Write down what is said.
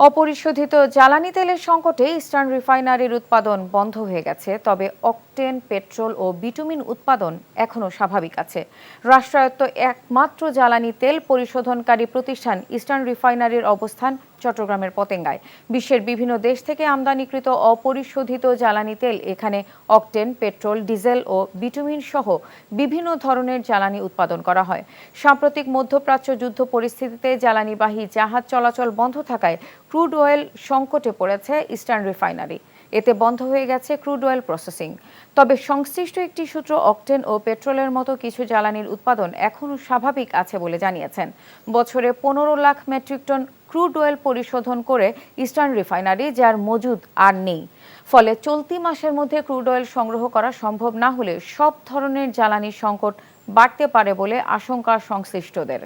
অপরিশোধিত জ্বালানি তেলের সংকটে ইস্টার্ন রিফাইনারির উৎপাদন বন্ধ হয়ে গেছে, তবে অকটেন, পেট্রোল ও বিটুমিন উৎপাদন এখনও স্বাভাবিক আছে। রাষ্ট্রায়ত্ত একমাত্র জ্বালানি তেল পরিশোধনকারী প্রতিষ্ঠান ইস্টার্ন রিফাইনারির অবস্থান চট্টগ্রামের পতেঙ্গায়। বিশ্বের বিভিন্ন দেশ থেকে আমদানিকৃত অপরিশোধিত জ্বালানি তেল এখানে অকটেন, পেট্রোল, ডিজেল ও বিটুমিন সহ বিভিন্ন ধরনের জ্বালানি উৎপাদন করা হয়। সাম্প্রতিক মধ্যপ্রাচ্য যুদ্ধ পরিস্থিতিতে জ্বালানিবাহী জাহাজ চলাচল বন্ধ থাকায় ক্রুড অয়েল সংকটে পড়েছে ইস্টার্ন রিফাইনারি। এতে বন্ধ হয়ে গেছে ক্রুড অয়েল প্রসেসিং। তবে সংশ্লিষ্ট একটি সূত্র অকটেন ও পেট্রোলের মতো কিছু জ্বালানির উৎপাদন এখনও স্বাভাবিক আছে বলে জানিয়েছেন। বছরে 15 lakh metric ton crude oil পরিশোধন করে ইস্টার্ন রিফাইনারি, যার মজুদ আর নেই। ফলে চলতি মাসের মধ্যে ক্রুড অয়েল সংগ্রহ করা সম্ভব না হলে সব ধরনের জ্বালানি সংকট বাড়তে পারে বলে আশঙ্কা সংশ্লিষ্টদের।